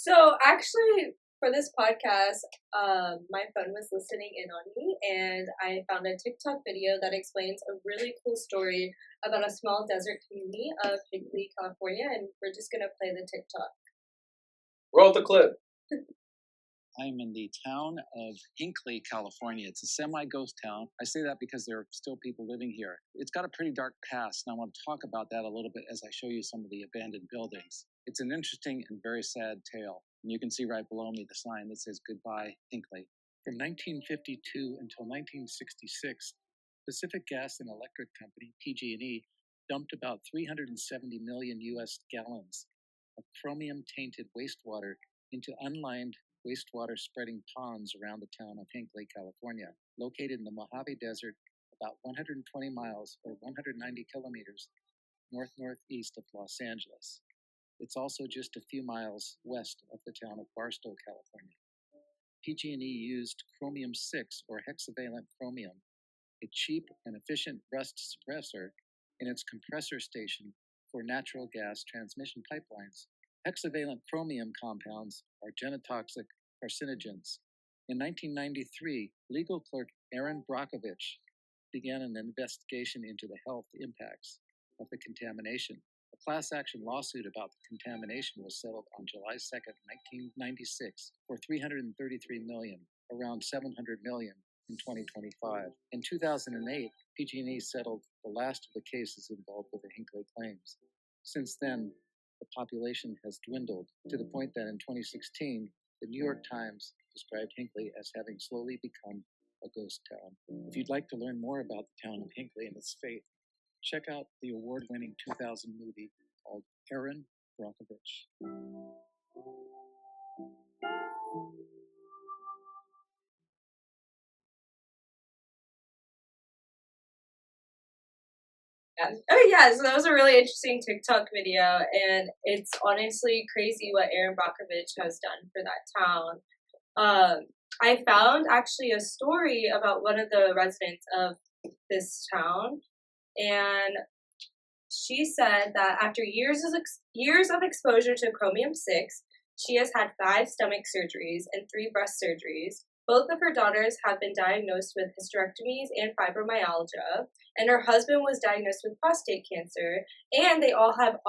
So actually, for this podcast, my phone was listening in on me, and I found a TikTok video that explains a really cool story about a small desert community of Hinkley, California, and we're just gonna play the TikTok. Roll the clip. I'm in the town of Hinkley, California. It's a semi-ghost town. I say that because there are still people living here. It's got a pretty dark past, and I want to talk about that a little bit as I show you some of the abandoned buildings. It's an interesting and very sad tale. And you can see right below me the sign that says Goodbye, Hinkley. From 1952 until 1966, Pacific Gas and Electric Company, PG&E, dumped about 370 million U.S. gallons of chromium-tainted wastewater into unlined wastewater spreading ponds around the town of Hinkley, California, located in the Mojave Desert about 120 miles or 190 kilometers northeast of Los Angeles. It's also just a few miles west of the town of Barstow, California. PG&E used chromium-6 or hexavalent chromium, a cheap and efficient rust suppressor in its compressor station for natural gas transmission pipelines. Hexavalent chromium compounds are genotoxic carcinogens. In 1993, legal clerk Aaron Brockovich began an investigation into the health impacts of the contamination. A class action lawsuit about the contamination was settled on July 2nd, 1996 for $333 million, around $700 million in 2025. In 2008, PG&E settled the last of the cases involved with the Hinkley claims. Since then, the population has dwindled to the point that in 2016, the New York Times described Hinkley as having slowly become a ghost town. If you'd like to learn more about the town of Hinkley and its fate, check out the award-winning 2000 movie called Aaron Brockovich. Yeah. Oh yeah, so that was a really interesting TikTok video, and it's honestly crazy what Aaron Brockovich has done for that town. I found actually a story about one of the residents of this town, and she said that after years of exposure to chromium-6, she has had 5 stomach surgeries and 3 breast surgeries. Both of her daughters have been diagnosed with hysterectomies and fibromyalgia, and her husband was diagnosed with prostate cancer, and they all have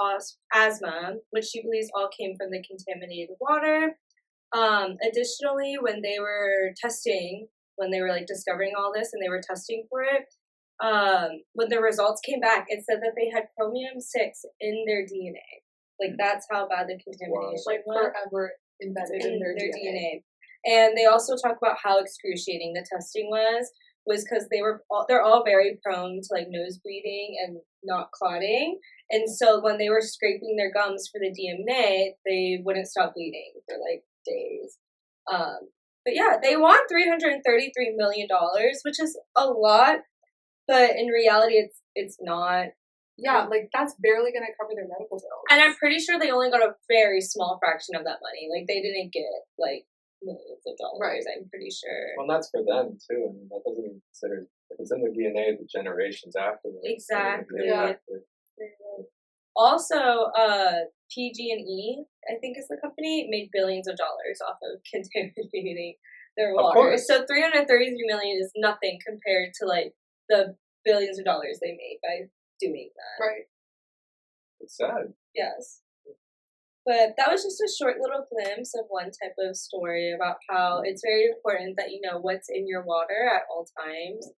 asthma, which she believes all came from the contaminated water. Additionally, when they were like discovering all this and they were testing for it, when the results came back, it said that they had chromium-6 in their DNA. Like, that's how bad the contamination like was. forever embedded in their DNA. And they also talk about how excruciating the testing was because they're all very prone to like nose bleeding and not clotting. And so when they were scraping their gums for the DNA, they wouldn't stop bleeding for like days. But yeah, they want $333 million, which is a lot, but in reality, it's not. Yeah, like that's barely gonna cover their medical bills. And I'm pretty sure they only got a very small fraction of that money. Like they didn't get like millions of dollars. Right. I'm pretty sure. Well, that's for them too. I mean, that doesn't even consider if it's in the DNA of the generations afterwards. Exactly. Yeah. Also, PG&E, I think is the company, made billions of dollars off of contaminating their water. So $333 million is nothing compared to like the billions of dollars they made by doing that. Right. It's sad. Yes. But that was just a short little glimpse of one type of story about how it's very important that you know what's in your water at all times.